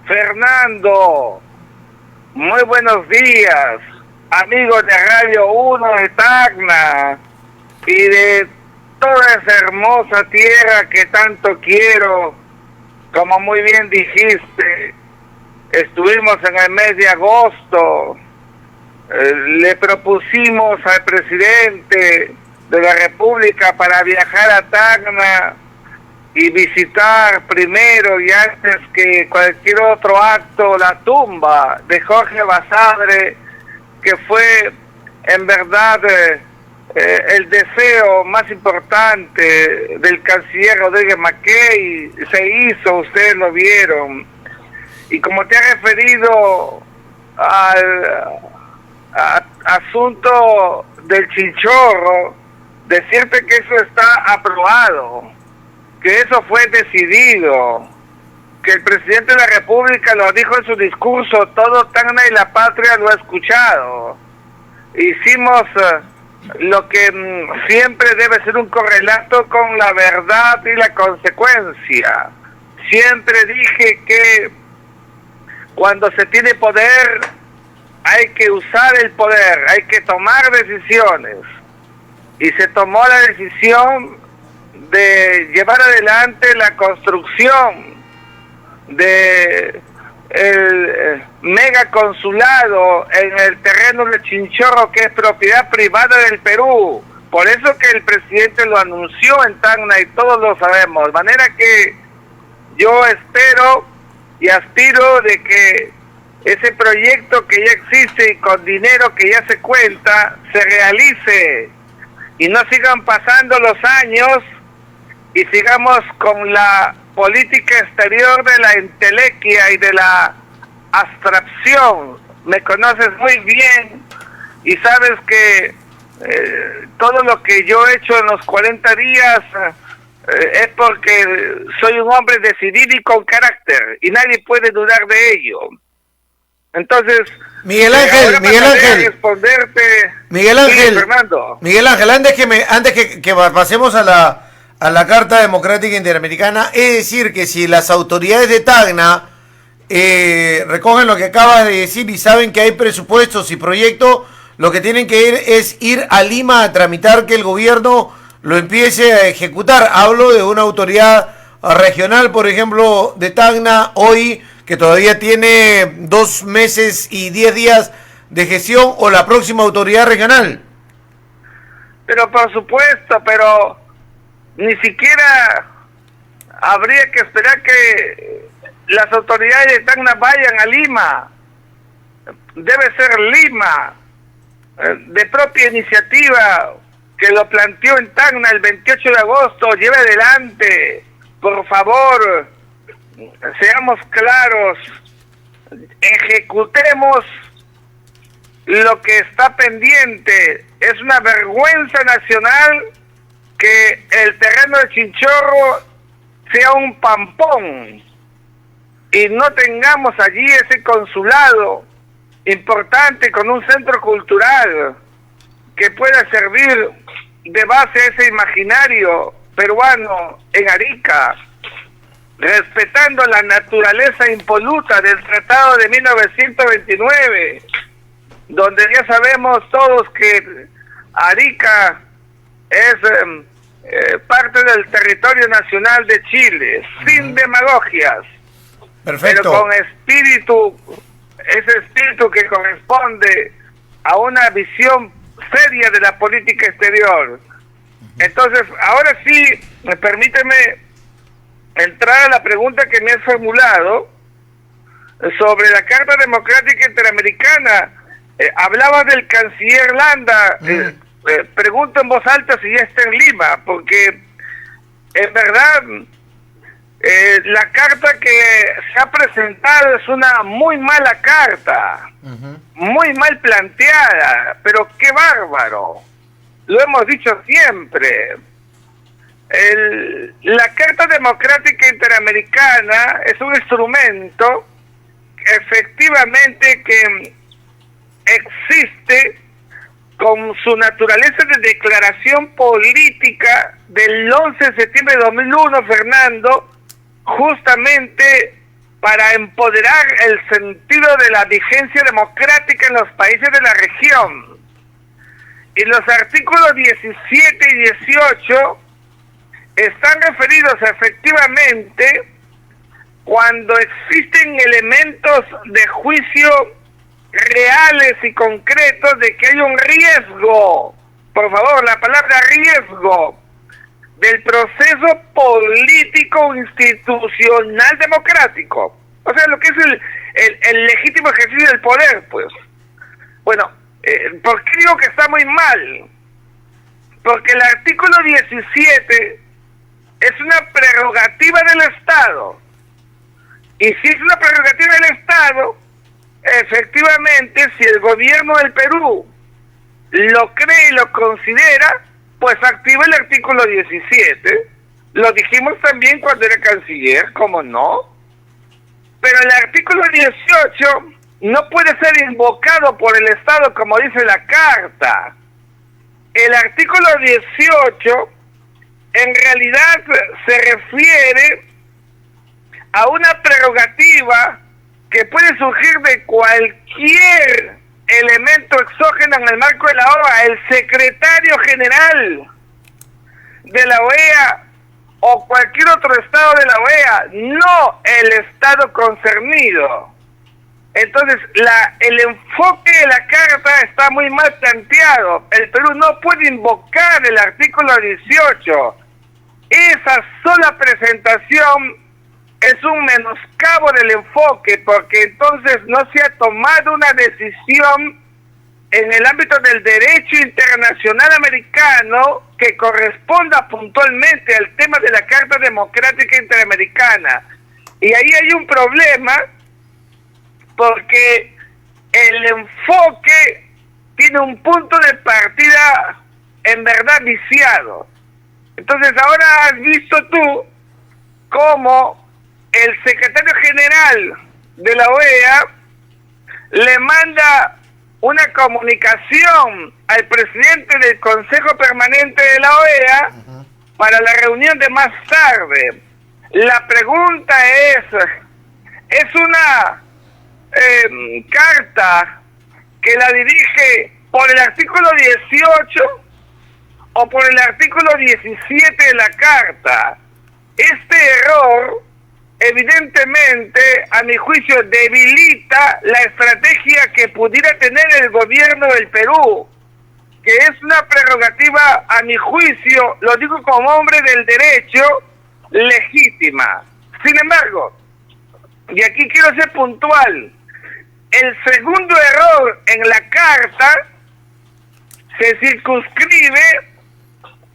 Fernando, muy buenos días, amigos de Radio 1 de Tacna y de toda esa hermosa tierra que tanto quiero. Como muy bien dijiste, estuvimos en el mes de agosto, le propusimos al presidente de la República para viajar a Tacna y visitar primero y antes que cualquier otro acto la tumba de Jorge Basadre, que fue en verdad el deseo más importante del canciller Rodríguez Mackey. Se hizo, ustedes lo vieron. Y como te has referido al asunto del Chinchorro, decirte que eso está aprobado, que eso fue decidido, que el presidente de la República lo dijo en su discurso, todo Tacna y la patria lo ha escuchado. Hicimos lo que siempre debe ser un correlato con la verdad y la consecuencia. Siempre dije que cuando se tiene poder hay que usar el poder, hay que tomar decisiones. Y se tomó la decisión de llevar adelante la construcción de el mega consulado en el terreno de Chinchorro, que es propiedad privada del Perú. Por eso que el presidente lo anunció en Tacna y todos lo sabemos. De manera que yo espero y aspiro de que ese proyecto que ya existe y con dinero que ya se cuenta se realice y no sigan pasando los años y sigamos con la política exterior de la entelequia y de la abstracción. Me conoces muy bien y sabes que todo lo que yo he hecho en los 40 días es porque soy un hombre decidido y con carácter y nadie puede dudar de ello. Entonces, Miguel Ángel, sí, Fernando. Miguel Ángel, antes que pasemos a la Carta Democrática Interamericana, es decir, que si las autoridades de Tacna recogen lo que acabas de decir y saben que hay presupuestos y proyectos, lo que tienen que ir a Lima a tramitar que el gobierno lo empiece a ejecutar. Hablo de una autoridad regional, por ejemplo, de Tacna, hoy, que todavía tiene 2 meses y 10 días de gestión, o la próxima autoridad regional. Pero por supuesto, pero ni siquiera habría que esperar que las autoridades de Tacna vayan a Lima. Debe ser Lima, de propia iniciativa, que lo planteó en Tacna el 28 de agosto, lleve adelante, por favor, seamos claros, ejecutemos lo que está pendiente. Es una vergüenza nacional que el terreno de Chinchorro sea un pampón y no tengamos allí ese consulado importante con un centro cultural que pueda servir de base a ese imaginario peruano en Arica, respetando la naturaleza impoluta del Tratado de 1929, donde ya sabemos todos que Arica es parte del territorio nacional de Chile, sin demagogias. Perfecto. Pero con espíritu, ese espíritu que corresponde a una visión seria de la política exterior. Entonces, ahora sí, permíteme entrar a la pregunta que me has formulado sobre la Carta Democrática Interamericana. Hablaba del canciller Landa. Pregunto en voz alta si ya está en Lima, porque en verdad la carta que se ha presentado es una muy mala carta, muy mal planteada, pero qué bárbaro. Lo hemos dicho siempre. La Carta Democrática Interamericana es un instrumento efectivamente que existe con su naturaleza de declaración política del 11 de septiembre de 2001, Fernando, justamente para empoderar el sentido de la vigencia democrática en los países de la región. Y los artículos 17 y 18 están referidos efectivamente cuando existen elementos de juicio reales y concretos de que hay un riesgo, por favor, la palabra riesgo, del proceso político institucional democrático. O sea, lo que es el legítimo ejercicio del poder, pues. Bueno, ¿por qué digo que está muy mal? Porque el artículo 17 es una prerrogativa del Estado. Y si es una prerrogativa del Estado, efectivamente, si el gobierno del Perú lo cree y lo considera, pues activa el artículo 17. Lo dijimos también cuando era canciller, ¿cómo no? Pero el artículo 18 no puede ser invocado por el Estado como dice la Carta. El artículo 18 en realidad se refiere a una prerrogativa que puede surgir de cualquier elemento exógeno en el marco de la OEA, el secretario general de la OEA o cualquier otro estado de la OEA, no el estado concernido. Entonces, el enfoque de la Carta está muy mal planteado. El Perú no puede invocar el artículo 18. Esa sola presentación es un menoscabo del enfoque, porque entonces no se ha tomado una decisión en el ámbito del derecho internacional americano que corresponda puntualmente al tema de la Carta Democrática Interamericana. Y ahí hay un problema, porque el enfoque tiene un punto de partida en verdad viciado. Entonces ahora has visto tú cómo el secretario general de la OEA le manda una comunicación al presidente del Consejo Permanente de la OEA para la reunión de más tarde. La pregunta es una carta que la dirige por el artículo 18 o por el artículo 17 de la Carta. Este error evidentemente, a mi juicio, debilita la estrategia que pudiera tener el gobierno del Perú, que es una prerrogativa, a mi juicio, lo digo como hombre del derecho, legítima. Sin embargo, y aquí quiero ser puntual, el segundo error en la Carta se circunscribe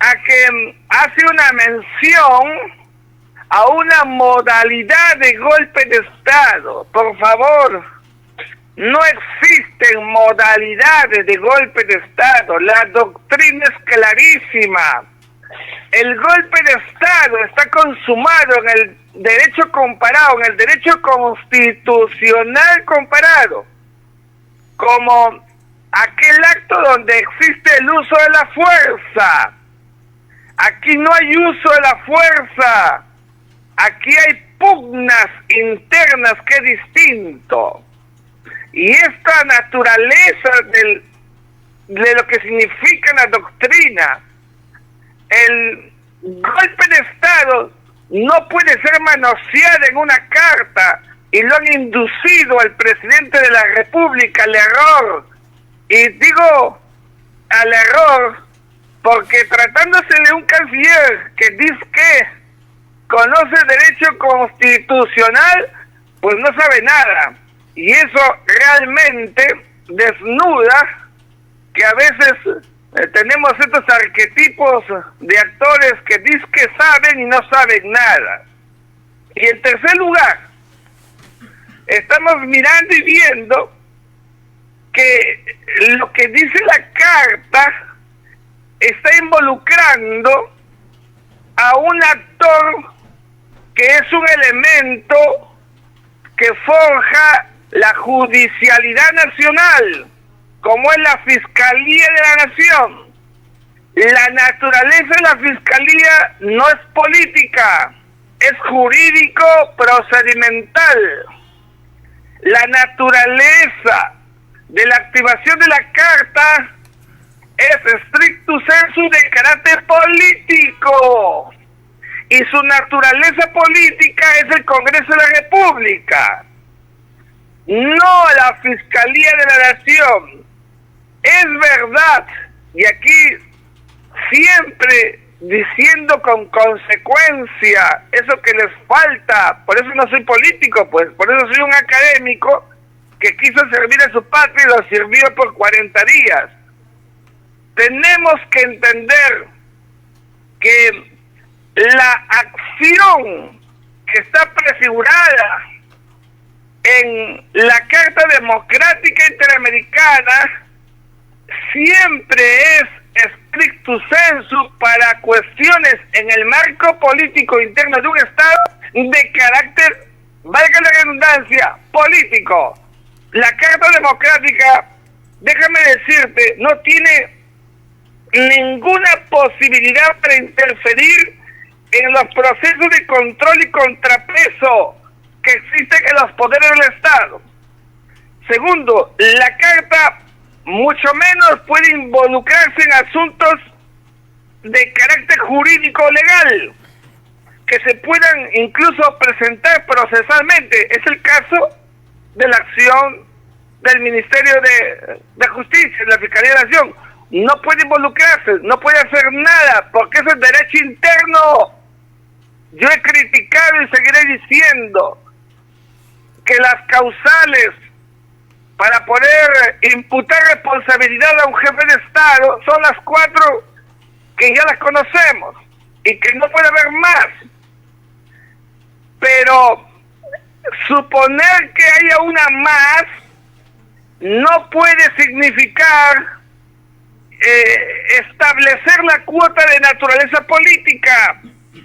a que hace una mención a una modalidad de golpe de Estado. Por favor, no existen modalidades de golpe de Estado. La doctrina es clarísima. El golpe de Estado está consumado en el derecho comparado, en el derecho constitucional comparado, como aquel acto donde existe el uso de la fuerza. Aquí no hay uso de la fuerza. Aquí hay pugnas internas, que es distinto. Y esta naturaleza de lo que significa la doctrina, el golpe de Estado no puede ser manoseado en una carta, y lo han inducido al presidente de la República al error. Y digo al error porque tratándose de un canciller que dice que conoce derecho constitucional, pues no sabe nada. Y eso realmente desnuda que a veces tenemos estos arquetipos de actores que dicen que saben y no saben nada. Y en tercer lugar, estamos mirando y viendo que lo que dice la Carta está involucrando a un actor que es un elemento que forja la judicialidad nacional, como es la Fiscalía de la Nación. La naturaleza de la Fiscalía no es política, es jurídico procedimental. La naturaleza de la activación de la carta es stricto sensu de carácter político, y su naturaleza política es el Congreso de la República, no la Fiscalía de la Nación. Es verdad, y aquí siempre diciendo con consecuencia eso que les falta, por eso no soy político, pues por eso soy un académico que quiso servir a su patria y lo sirvió por 40 días. Tenemos que entender que la acción que está prefigurada en la Carta Democrática Interamericana siempre es stricto sensu para cuestiones en el marco político interno de un Estado de carácter, valga la redundancia, político. La Carta Democrática, déjame decirte, no tiene ninguna posibilidad para interferir en los procesos de control y contrapeso que existen en los poderes del Estado. Segundo, la Carta mucho menos puede involucrarse en asuntos de carácter jurídico legal que se puedan incluso presentar procesalmente. Es el caso de la acción del Ministerio de Justicia, de la Fiscalía de la Nación. No puede involucrarse, no puede hacer nada, porque eso es derecho interno. Yo he criticado y seguiré diciendo que las causales para poder imputar responsabilidad a un jefe de Estado son las 4 que ya las conocemos y que no puede haber más. Pero suponer que haya una más no puede significar establecer la cuota de naturaleza política,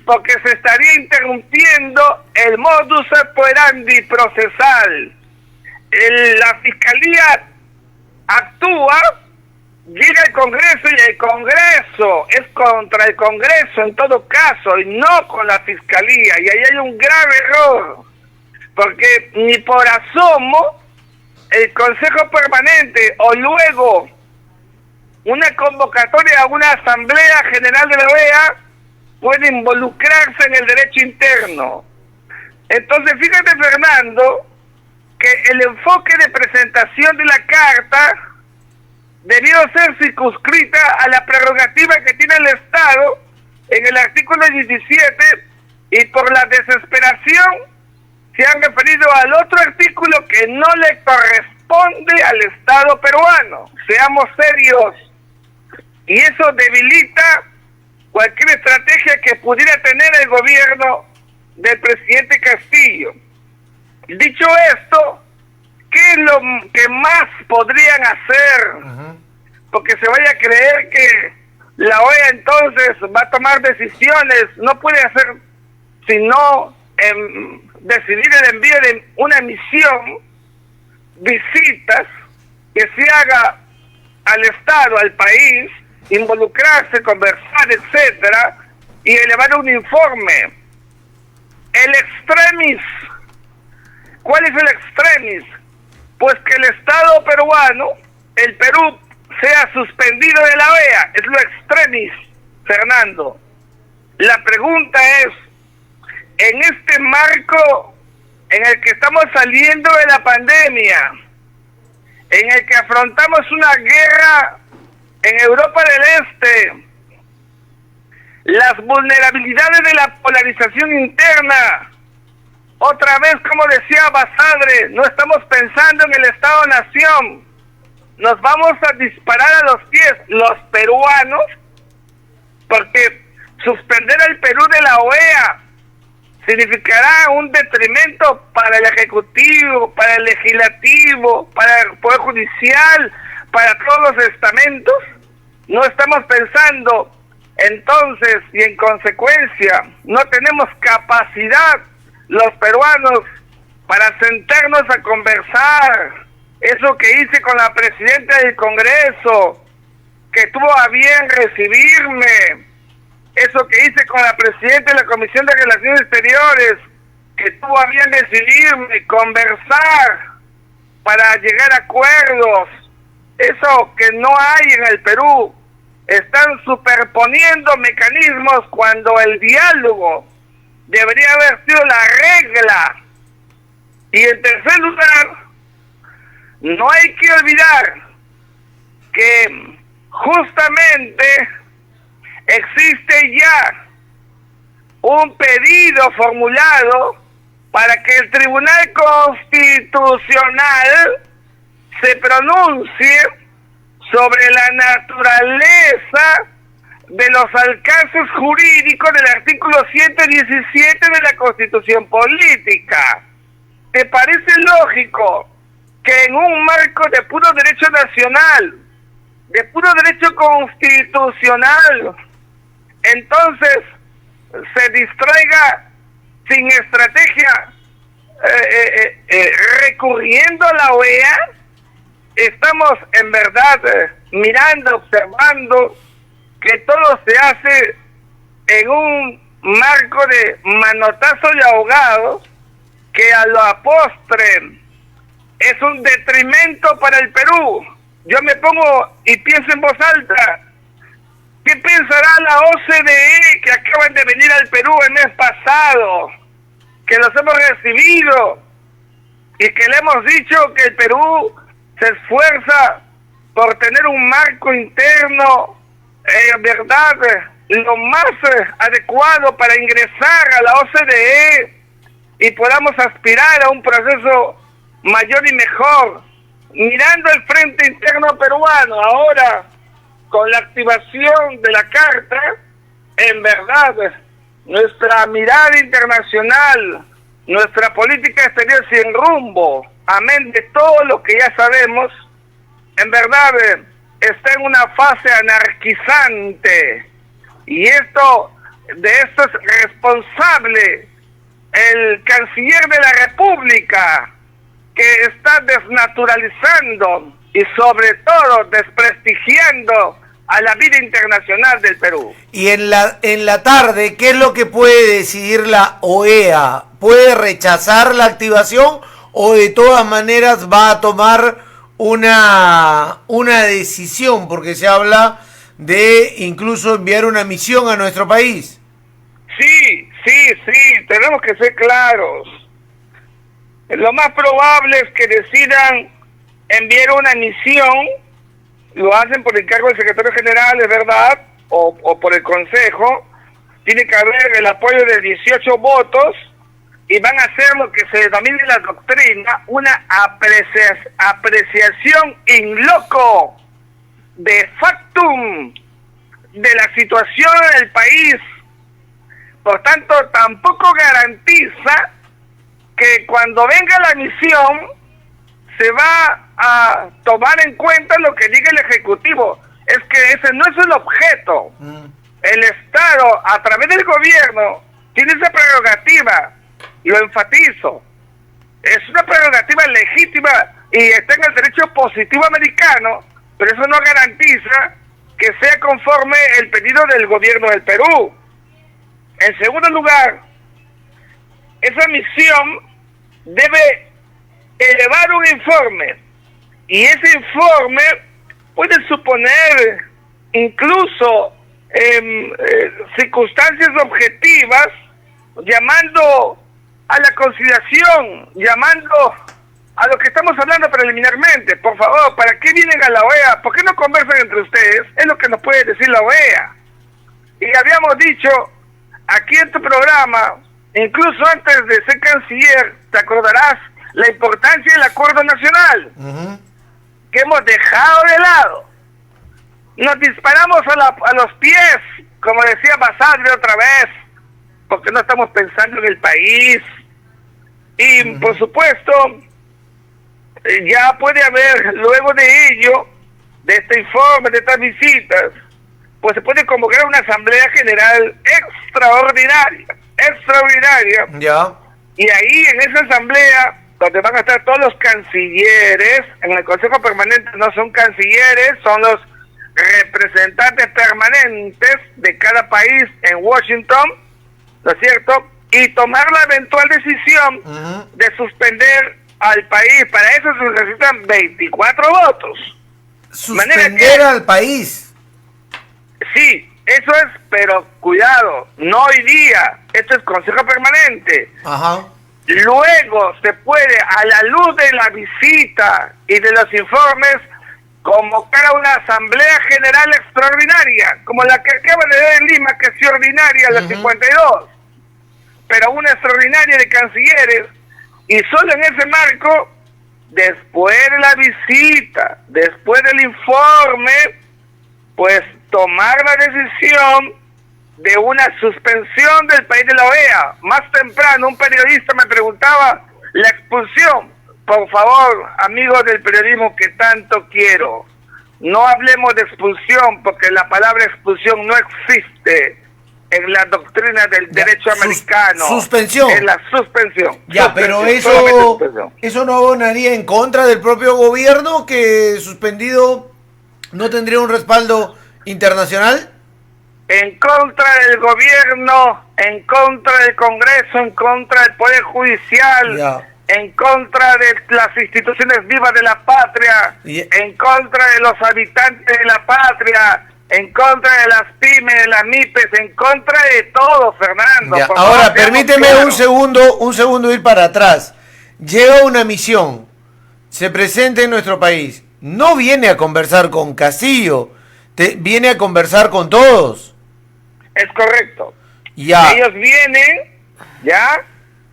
porque se estaría interrumpiendo el modus operandi procesal. La Fiscalía actúa, llega al Congreso y el Congreso es contra el Congreso en todo caso y no con la Fiscalía, y ahí hay un grave error, porque ni por asomo el Consejo Permanente o luego una convocatoria a una Asamblea General de la OEA puede involucrarse en el derecho interno. Entonces, fíjate, Fernando, que el enfoque de presentación de la carta debió ser circunscrita a la prerrogativa que tiene el Estado en el artículo 17, y por la desesperación se han referido al otro artículo que no le corresponde al Estado peruano. Seamos serios. Y eso debilita cualquier estrategia que pudiera tener el gobierno del presidente Castillo. Dicho esto, ¿qué es lo que más podrían hacer? Porque se vaya a creer que la OEA entonces va a tomar decisiones. No puede hacer sino decidir el envío de una misión, visitas, que se haga al Estado, al país, involucrarse, conversar, etcétera, y elevar un informe. El extremis, ¿cuál es el extremis? Pues que el Estado peruano, el Perú, sea suspendido de la OEA. Es lo extremis, Fernando. La pregunta es, en este marco en el que estamos saliendo de la pandemia, en el que afrontamos una guerra en Europa del Este, las vulnerabilidades de la polarización interna, otra vez, como decía Basadre, no estamos pensando en el Estado-Nación, nos vamos a disparar a los pies los peruanos, porque suspender al Perú de la OEA significará un detrimento para el Ejecutivo, para el Legislativo, para el Poder Judicial, para todos los estamentos. No estamos pensando entonces, y en consecuencia no tenemos capacidad los peruanos para sentarnos a conversar. Eso que hice con la presidenta del Congreso, que tuvo a bien recibirme, eso que hice con la presidenta de la Comisión de Relaciones Exteriores, que tuvo a bien decidirme, conversar para llegar a acuerdos, eso que no hay en el Perú. Están superponiendo mecanismos cuando el diálogo debería haber sido la regla. Y en tercer lugar, no hay que olvidar que justamente existe ya un pedido formulado para que el Tribunal Constitucional se pronuncie sobre la naturaleza de los alcances jurídicos del artículo 117 de la Constitución Política. ¿Te parece lógico que en un marco de puro derecho nacional, de puro derecho constitucional, entonces se distraiga sin estrategia recurriendo a la OEA? Estamos en verdad mirando, observando que todo se hace en un marco de manotazo de ahogados que a la postre es un detrimento para el Perú. Yo me pongo y pienso en voz alta, ¿qué pensará la OCDE que acaban de venir al Perú el mes pasado, que los hemos recibido y que le hemos dicho que el Perú se esfuerza por tener un marco interno, verdad, lo más adecuado para ingresar a la OCDE y podamos aspirar a un proceso mayor y mejor, mirando el frente interno peruano ahora con la activación de la carta? En verdad, nuestra mirada internacional, nuestra política exterior sin rumbo, amén de todo lo que ya sabemos, en verdad está en una fase anarquizante, y de esto es responsable el canciller de la República, que está desnaturalizando y sobre todo desprestigiando a la vida internacional del Perú. Y en la tarde, ¿qué es lo que puede decidir la OEA? ¿Puede rechazar la activación o de todas maneras va a tomar una decisión? Porque se habla de incluso enviar una misión a nuestro país. Sí, tenemos que ser claros. Lo más probable es que decidan enviar una misión, lo hacen por encargo del secretario general, es verdad, o por el Consejo. Tiene que haber el apoyo de 18 votos y van a hacer lo que se denomina en la doctrina una apreciación in loco, de factum, de la situación del país. Por tanto, tampoco garantiza que cuando venga la misión se va a tomar en cuenta lo que diga el Ejecutivo. Es que ese no es el objeto. El Estado, a través del gobierno, tiene esa prerrogativa, lo enfatizo. Es una prerrogativa legítima y está en el derecho positivo americano, pero eso no garantiza que sea conforme el pedido del gobierno del Perú. En segundo lugar, esa misión debe elevar un informe, y ese informe puede suponer incluso circunstancias objetivas, llamando a la conciliación, llamando a lo que estamos hablando preliminarmente. Por favor, ¿para qué vienen a la OEA? ¿Por qué no conversan entre ustedes? Es lo que nos puede decir la OEA. Y habíamos dicho aquí en tu programa, incluso antes de ser canciller, te acordarás la importancia del acuerdo nacional, que hemos dejado de lado. Nos disparamos a los pies, como decía Basadre otra vez, porque no estamos pensando en el país. Y por supuesto, ya puede haber, luego de ello, de este informe, de estas visitas, pues se puede convocar una asamblea general extraordinaria, Ya. y ahí en esa asamblea, donde van a estar todos los cancilleres, en el Consejo Permanente no son cancilleres, son los representantes permanentes de cada país en Washington, ¿no es cierto? Y tomar la eventual decisión de suspender al país. Para eso se necesitan 24 votos. Suspender al país. Sí, eso es, pero cuidado, no hoy día, esto es Consejo Permanente. Ajá. Luego se puede, a la luz de la visita y de los informes, convocar a una Asamblea General Extraordinaria, como la que acaba de ver en Lima, que es ordinaria, la 52, pero una extraordinaria de cancilleres, y solo en ese marco, después de la visita, después del informe, pues tomar la decisión de una suspensión del país de la OEA. Más temprano un periodista me preguntaba la expulsión. Por favor, amigos del periodismo que tanto quiero, no hablemos de expulsión, porque la palabra expulsión no existe en la doctrina del derecho americano. Suspensión. En la suspensión. Ya, pero eso no abonaría en contra del propio gobierno, que suspendido no tendría un respaldo internacional. En contra del gobierno, en contra del Congreso, en contra del Poder Judicial, ya, en contra de las instituciones vivas de la patria, en contra de los habitantes de la patria, en contra de las pymes, de las MIPES, en contra de todo, Fernando. Ya. Ahora, permíteme un segundo ir para atrás. Llega una misión, se presenta en nuestro país, no viene a conversar con Castillo, viene a conversar con todos. Es correcto. Ya. Ellos vienen, ¿ya?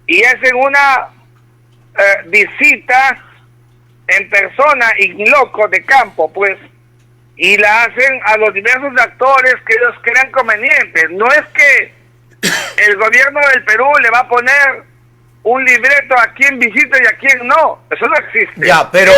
Y hacen una visita en persona, in loco, de campo, pues, y la hacen a los diversos actores que ellos crean convenientes. No es que el gobierno del Perú le va a poner un libreto a quien visita y a quien no. Eso no existe. Ya, pero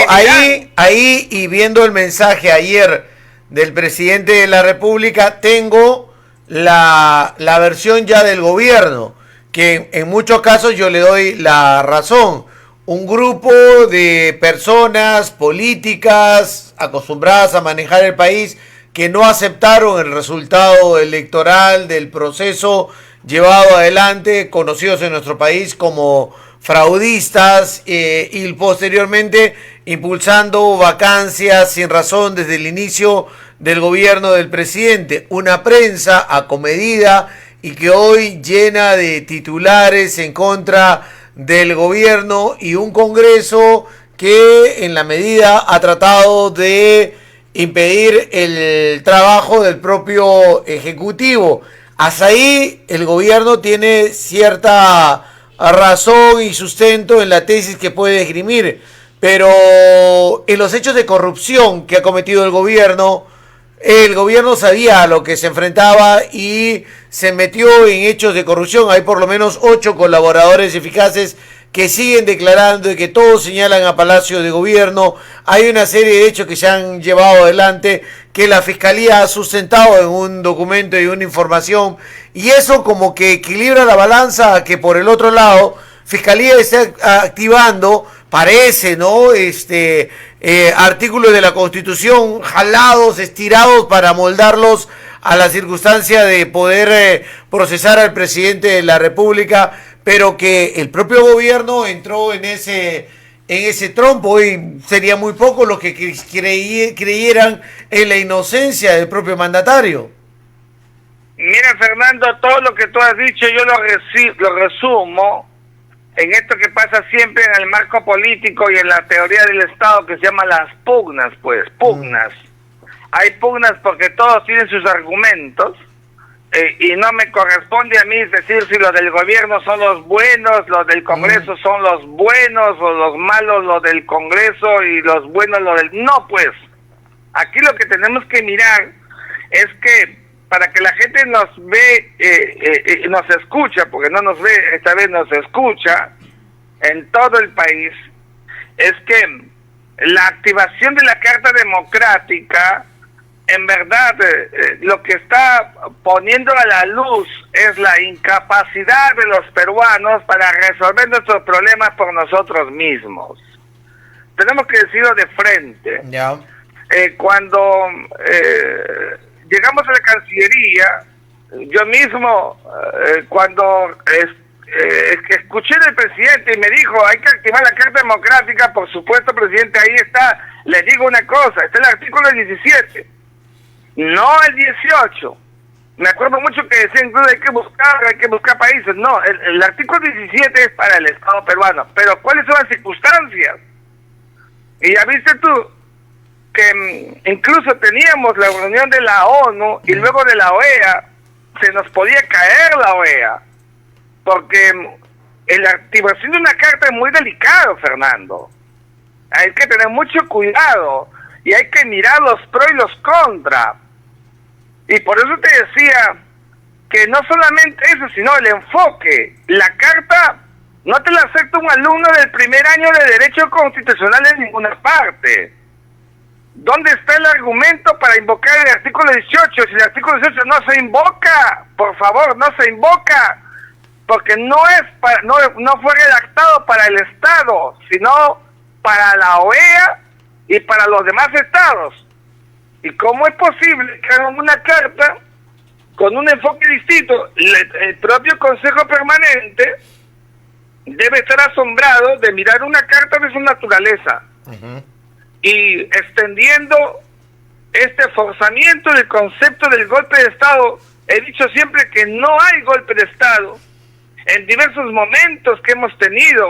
ahí y viendo el mensaje ayer del presidente de la República, tengo la versión ya del gobierno, que en muchos casos yo le doy la razón. Un grupo de personas políticas acostumbradas a manejar el país que no aceptaron el resultado electoral del proceso llevado adelante, conocidos en nuestro país como fraudistas, y posteriormente impulsando vacancias sin razón desde el inicio del gobierno del presidente. Una prensa acomedida y que hoy llena de titulares en contra del gobierno, y un Congreso que en la medida ha tratado de impedir el trabajo del propio Ejecutivo. Hasta ahí el gobierno tiene cierta razón y sustento en la tesis que puede esgrimir, pero en los hechos de corrupción que ha cometido el gobierno sabía a lo que se enfrentaba y se metió en hechos de corrupción. Hay por lo menos 8 colaboradores eficaces que siguen declarando y que todos señalan a Palacio de Gobierno. Hay una serie de hechos que se han llevado adelante que la Fiscalía ha sustentado en un documento y una información, y eso como que equilibra la balanza, que por el otro lado Fiscalía está activando, parece, ¿no? Artículos de la Constitución jalados, estirados para moldarlos a la circunstancia de poder procesar al presidente de la República, pero que el propio gobierno entró en ese trompo, y sería muy poco los que creyeran en la inocencia del propio mandatario. Mira, Fernando, todo lo que tú has dicho yo lo resumo en esto que pasa siempre en el marco político y en la teoría del Estado, que se llama las pugnas, pues, pugnas. Hay pugnas porque todos tienen sus argumentos, y no me corresponde a mí decir si los del gobierno son los buenos, los del Congreso son los buenos, o los malos los del Congreso y los buenos los del... No, pues, aquí lo que tenemos que mirar es que para que la gente nos ve, nos escucha, porque no nos ve, esta vez nos escucha en todo el país, es que la activación de la Carta Democrática, en verdad, lo que está poniendo a la luz es la incapacidad de los peruanos para resolver nuestros problemas por nosotros mismos. Tenemos que decirlo de frente. Ya. cuando llegamos a la Cancillería, yo mismo, cuando escuché del presidente y me dijo, hay que activar la Carta Democrática, por supuesto, presidente, ahí está, le digo una cosa, está el artículo 17, no el 18. Me acuerdo mucho que decían incluso hay que buscar países. No, el artículo 17 es para el Estado peruano. Pero ¿cuáles son las circunstancias? Y ya viste tú que incluso teníamos la reunión de la ONU y luego de la OEA, se nos podía caer la OEA. Porque la activación de una carta es muy delicado, Fernando. Hay que tener mucho cuidado y hay que mirar los pros y los contras. Y por eso te decía que no solamente eso, sino el enfoque. La carta no te la acepta un alumno del primer año de Derecho Constitucional en ninguna parte. ¿Dónde está el argumento para invocar el artículo 18? Si el artículo 18 no se invoca, por favor, no se invoca, porque no fue redactado para el Estado, sino para la OEA y para los demás estados. ¿Y cómo es posible que hagan una carta con un enfoque distinto? El propio Consejo Permanente debe estar asombrado de mirar una carta de su naturaleza y extendiendo este forzamiento del concepto del golpe de Estado. He dicho siempre que no hay golpe de Estado en diversos momentos que hemos tenido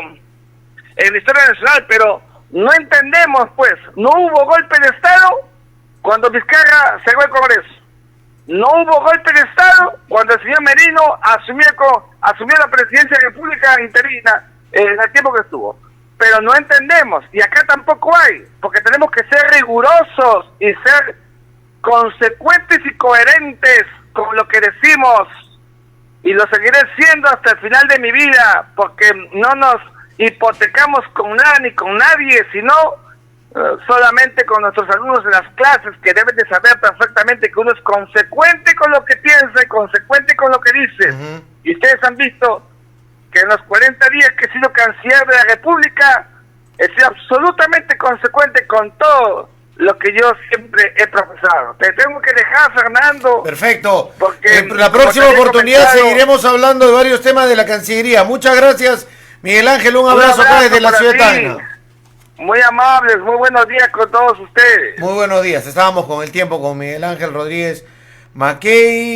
en la historia nacional, pero no entendemos, pues, no hubo golpe de Estado cuando Vizcarra cerró el Congreso. No hubo golpe de Estado cuando el señor Merino asumió la presidencia de la República interina en el tiempo que estuvo. Pero no entendemos, y acá tampoco hay, porque tenemos que ser rigurosos y ser consecuentes y coherentes con lo que decimos, y lo seguiré siendo hasta el final de mi vida, porque no nos hipotecamos con nada ni con nadie, sino solamente con nuestros alumnos de las clases, que deben de saber perfectamente que uno es consecuente con lo que piensa y consecuente con lo que dice. Y ustedes han visto que en los 40 días que he sido canciller de la República, he sido absolutamente consecuente con todo lo que yo siempre he profesado. Te tengo que dejar, Fernando. Perfecto. Porque en la próxima oportunidad seguiremos hablando de varios temas de la Cancillería. Muchas gracias, Miguel Ángel. Un abrazo acá desde la ciudad de Tacna. Muy amables, muy buenos días con todos ustedes. Muy buenos días. Estábamos con el tiempo con Miguel Ángel Rodríguez Mackey.